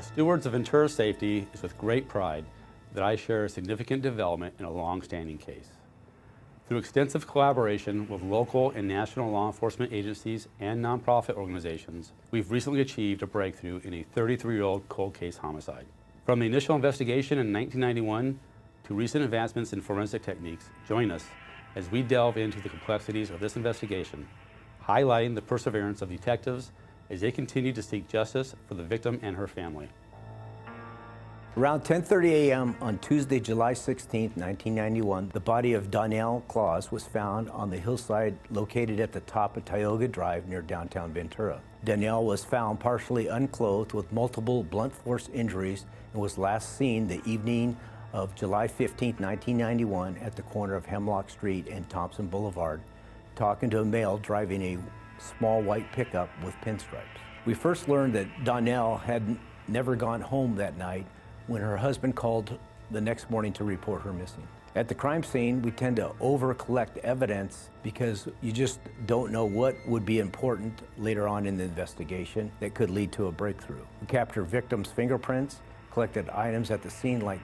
As stewards of Ventura safety, it's with great pride that I share a significant development in a long-standing case. Through extensive collaboration with local and national law enforcement agencies and nonprofit organizations, we've recently achieved a breakthrough in a 33-year-old cold case homicide. From the initial investigation in 1991 to recent advancements in forensic techniques, join us as we delve into the complexities of this investigation, highlighting the perseverance of detectives as they continue to seek justice for the victim and her family. Around 10:30 a.m. on Tuesday, July 16, 1991, the body of Danielle Clause was found on the hillside located at the top of Tioga Drive near downtown Ventura. Danielle was found partially unclothed with multiple blunt force injuries and was last seen the evening of July 15, 1991 at the corner of Hemlock Street and Thompson Boulevard, talking to a male driving a small white pickup with pinstripes. We first learned that Danielle had never gone home that night when her husband called the next morning to report her missing. At the crime scene, we tend to over-collect evidence because you just don't know what would be important later on in the investigation that could lead to a breakthrough. We captured victims' fingerprints, collected items at the scene like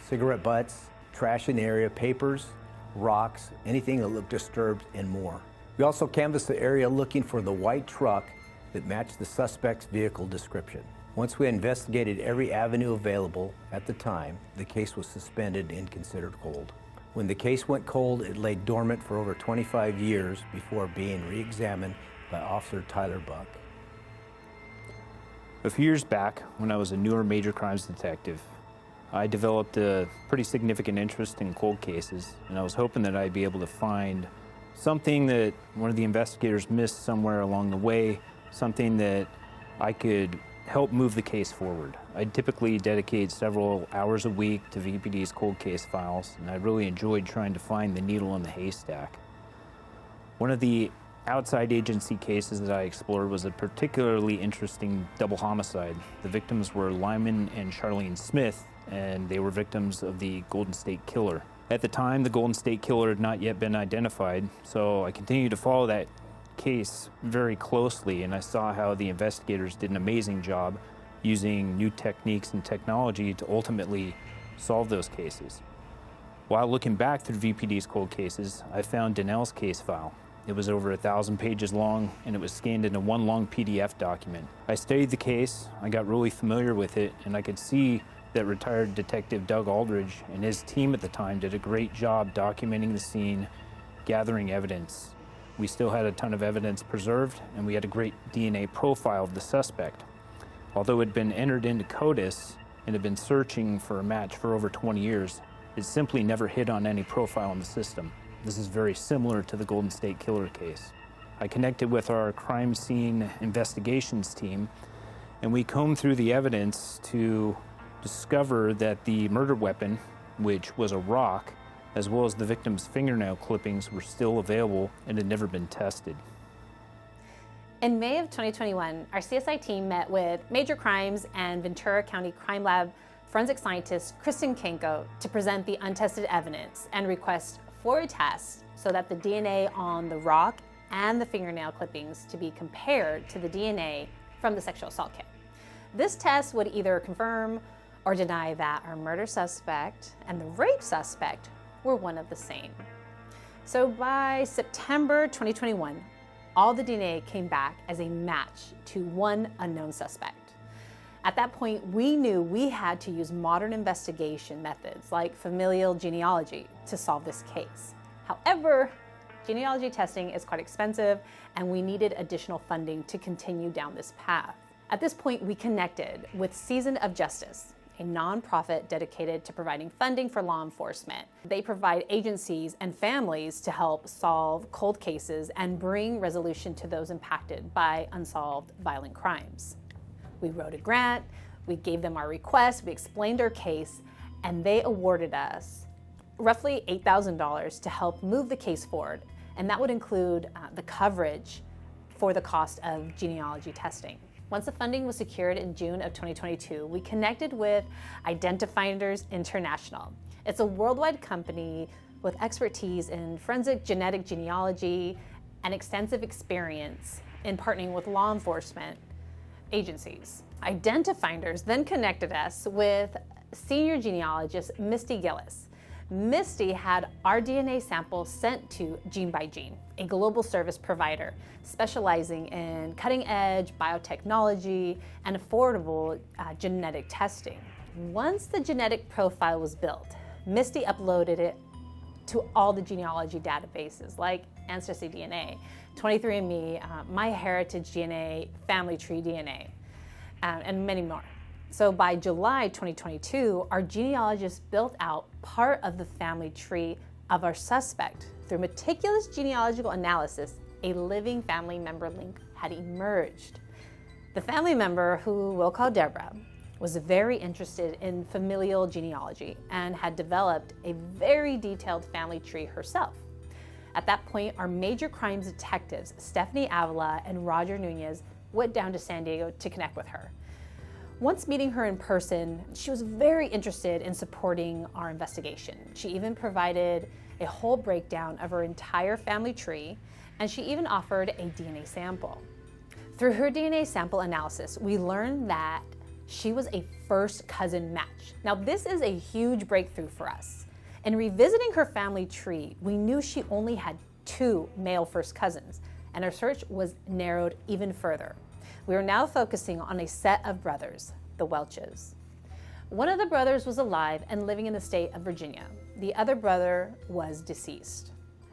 cigarette butts, trash in the area, papers, rocks, anything that looked disturbed, and more. We also canvassed the area looking for the white truck that matched the suspect's vehicle description. Once we investigated every avenue available at the time, the case was suspended and considered cold. When the case went cold, it lay dormant for over 25 years before being re-examined by Officer Tyler Buck. A few years back, when I was a newer major crimes detective, I developed a pretty significant interest in cold cases, and I was hoping that I'd be able to find something that one of the investigators missed somewhere along the way, something that I could help move the case forward. I typically dedicate several hours a week to VPD's cold case files, and I really enjoyed trying to find the needle in the haystack. One of the outside agency cases that I explored was a particularly interesting double homicide. The victims were Lyman and Charlene Smith, and they were victims of the Golden State Killer. At the time, the Golden State Killer had not yet been identified, so I continued to follow that case very closely, and I saw how the investigators did an amazing job using new techniques and technology to ultimately solve those cases. While looking back through VPD's cold cases, I found Danielle's case file. It was over 1,000 pages long, and it was scanned into one long PDF document. I studied the case, I got really familiar with it, and I could see that retired Detective Doug Aldridge and his team at the time did a great job documenting the scene, gathering evidence. We still had a ton of evidence preserved, and we had a great DNA profile of the suspect. Although it had been entered into CODIS and had been searching for a match for over 20 years, it simply never hit on any profile in the system. This is very similar to the Golden State Killer case. I connected with our crime scene investigations team, and we combed through the evidence to discover that the murder weapon, which was a rock, as well as the victim's fingernail clippings, were still available and had never been tested. In May of 2021, our CSI team met with Major Crimes and Ventura County Crime Lab forensic scientist Kristen Kenko to present the untested evidence and request for a test so that the DNA on the rock and the fingernail clippings to be compared to the DNA from the sexual assault kit. This test would either confirm or deny that our murder suspect and the rape suspect were one of the same. So by September 2021, all the DNA came back as a match to one unknown suspect. At that point, we knew we had to use modern investigation methods like familial genealogy to solve this case. However, genealogy testing is quite expensive, and we needed additional funding to continue down this path. At this point, we connected with Season of Justice, a nonprofit dedicated to providing funding for law enforcement. They provide agencies and families to help solve cold cases and bring resolution to those impacted by unsolved violent crimes. We wrote a grant, we gave them our request, we explained our case, and they awarded us roughly $8,000 to help move the case forward. And that would include the coverage for the cost of genealogy testing. Once the funding was secured in June of 2022, we connected with Identifinders International. It's a worldwide company with expertise in forensic genetic genealogy and extensive experience in partnering with law enforcement agencies. Identifinders then connected us with senior genealogist Misty Gillis. Misty had our DNA sample sent to Gene by Gene, a global service provider specializing in cutting-edge biotechnology and affordable genetic testing. Once the genetic profile was built, Misty uploaded it to all the genealogy databases like Ancestry DNA, 23andMe, MyHeritage DNA, Family Tree DNA, and many more. So by July 2022, our genealogist built out part of the family tree of our suspect. Through meticulous genealogical analysis, a living family member link had emerged. The family member, who we'll call Deborah, was very interested in familial genealogy and had developed a very detailed family tree herself. At that point, our major crimes detectives, Stephanie Avila and Roger Nunez, went down to San Diego to connect with her. Once meeting her in person, she was very interested in supporting our investigation. She even provided a whole breakdown of her entire family tree, and she even offered a DNA sample. Through her DNA sample analysis, we learned that she was a first cousin match. Now, this is a huge breakthrough for us. In revisiting her family tree, we knew she only had 2 male first cousins, and our search was narrowed even further. We are now focusing on a set of brothers, the Welches. One of the brothers was alive and living in the state of Virginia. The other brother was deceased.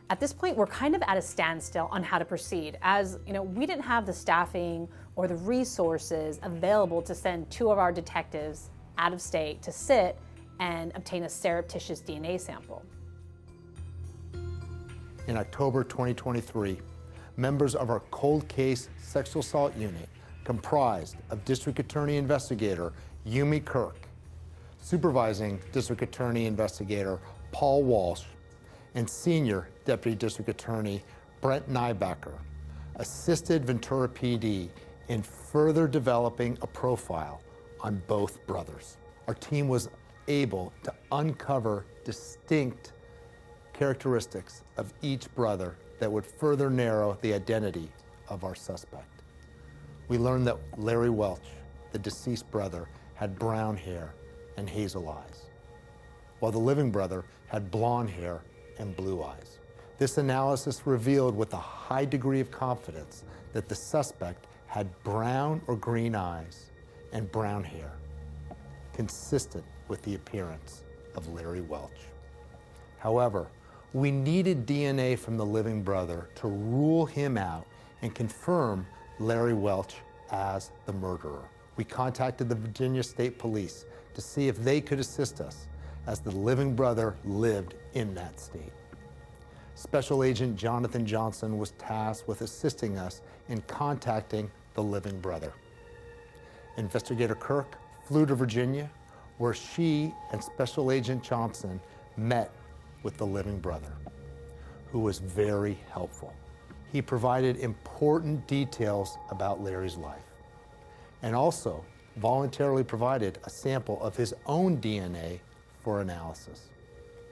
At this point, we're kind of at a standstill on how to proceed, as we didn't have the staffing or the resources available to send 2 of our detectives out of state to sit and obtain a surreptitious DNA sample. In October 2023, members of our cold case sexual assault unit, comprised of District Attorney Investigator Yumi Kirk, Supervising District Attorney Investigator Paul Walsh, and Senior Deputy District Attorney Brent Nybacker, assisted Ventura PD in further developing a profile on both brothers. Our team was able to uncover distinct characteristics of each brother that would further narrow the identity of our suspect. We learned that Larry Welch, the deceased brother, had brown hair and hazel eyes, while the living brother had blonde hair and blue eyes. This analysis revealed with a high degree of confidence that the suspect had brown or green eyes and brown hair, consistent with the appearance of Larry Welch. However, we needed DNA from the living brother to rule him out and confirm Larry Welch as the murderer. We contacted the Virginia State Police to see if they could assist us, as the living brother lived in that state. Special Agent Jonathan Johnson was tasked with assisting us in contacting the living brother. Investigator Kirk flew to Virginia, where she and Special Agent Johnson met with the living brother, who was very helpful. He provided important details about Larry's life, and also voluntarily provided a sample of his own DNA for analysis.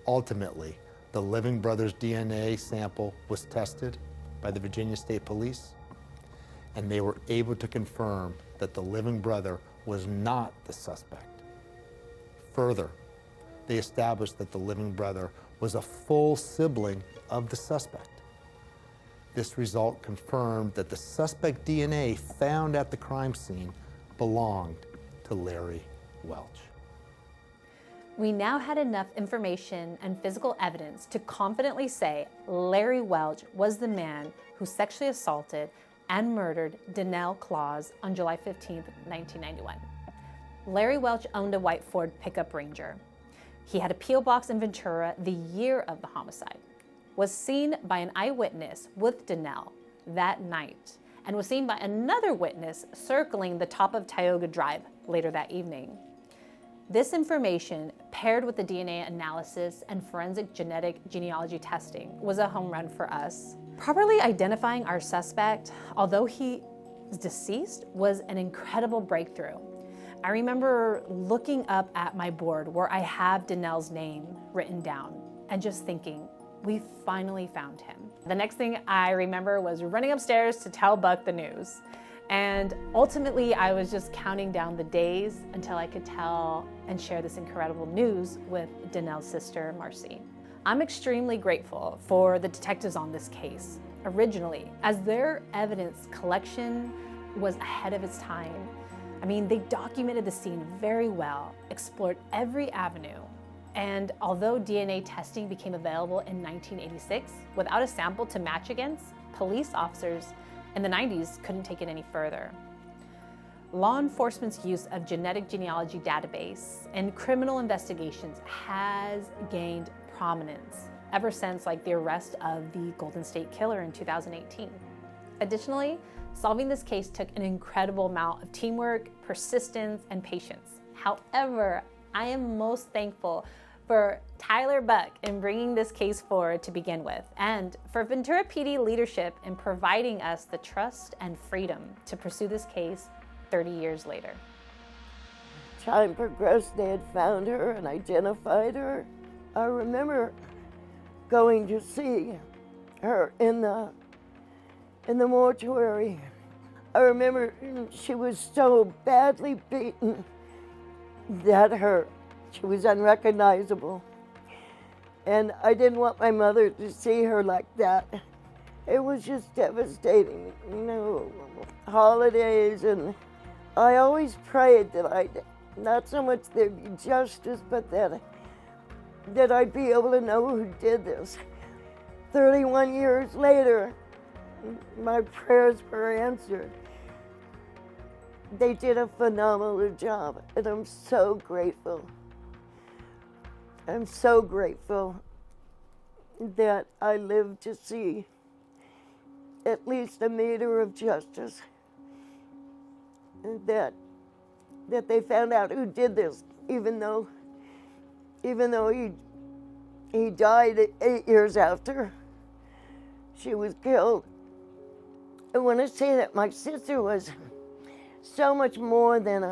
Ultimately, the living brother's DNA sample was tested by the Virginia State Police, and they were able to confirm that the living brother was not the suspect. Further, they established that the living brother was a full sibling of the suspect. This result confirmed that the suspect DNA found at the crime scene belonged to Larry Welch. We now had enough information and physical evidence to confidently say Larry Welch was the man who sexually assaulted and murdered Danielle Clause on July 15, 1991. Larry Welch owned a white Ford pickup Ranger. He had a P.O. box in Ventura the year of the homicide, was seen by an eyewitness with Danielle that night, and was seen by another witness circling the top of Tioga Drive later that evening. This information, paired with the DNA analysis and forensic genetic genealogy testing, was a home run for us. Properly identifying our suspect, although he is deceased, was an incredible breakthrough. I remember looking up at my board where I have Danielle's name written down and just thinking, we finally found him. The next thing I remember was running upstairs to tell Buck the news. And ultimately, I was just counting down the days until I could tell and share this incredible news with Danielle's sister, Marcy. I'm extremely grateful for the detectives on this case originally, as their evidence collection was ahead of its time. I mean, they documented the scene very well, explored every avenue, and although DNA testing became available in 1986, without a sample to match against, police officers in the 90s couldn't take it any further. Law enforcement's use of genetic genealogy database in criminal investigations has gained prominence ever since the arrest of the Golden State Killer in 2018. Additionally, solving this case took an incredible amount of teamwork, persistence, and patience. However, I am most thankful for Tyler Buck in bringing this case forward to begin with, and for Ventura PD leadership in providing us the trust and freedom to pursue this case 30 years later. Time progressed, they had found her and identified her. I remember going to see her in the mortuary. I remember she was so badly beaten that she was unrecognizable. And I didn't want my mother to see her like that. It was just devastating, holidays, and I always prayed that not so much there'd be justice, but that I'd be able to know who did this. 31 years later, my prayers were answered. They did a phenomenal job, and I'm so grateful. I'm so grateful that I lived to see at least a meter of justice, and that they found out who did this, even though he died 8 years after she was killed. I want to say that my sister was so much more than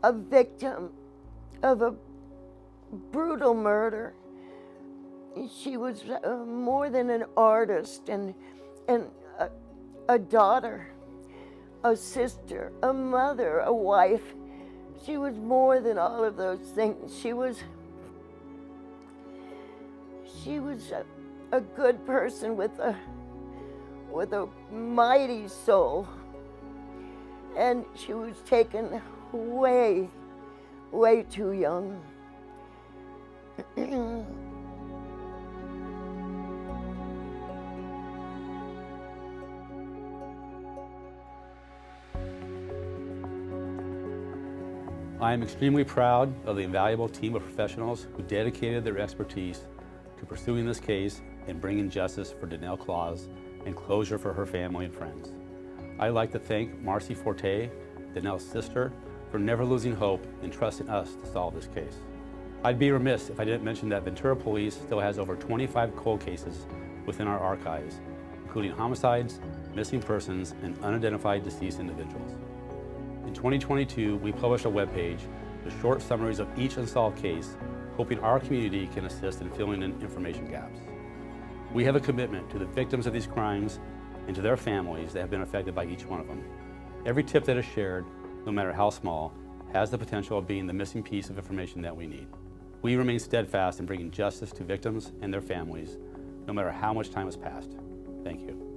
a victim of a brutal murder. She was more than an artist and a daughter, a sister, a mother, a wife. She was more than all of those things. She was a good person with a mighty soul. And she was taken way, way too young. I am extremely proud of the invaluable team of professionals who dedicated their expertise to pursuing this case and bringing justice for Danielle Clause and closure for her family and friends. I'd like to thank Marcy Forte, Danielle's sister, for never losing hope and trusting us to solve this case. I'd be remiss if I didn't mention that Ventura Police still has over 25 cold cases within our archives, including homicides, missing persons, and unidentified deceased individuals. In 2022, we published a webpage with short summaries of each unsolved case, hoping our community can assist in filling in information gaps. We have a commitment to the victims of these crimes and to their families that have been affected by each one of them. Every tip that is shared, no matter how small, has the potential of being the missing piece of information that we need. We remain steadfast in bringing justice to victims and their families, no matter how much time has passed. Thank you.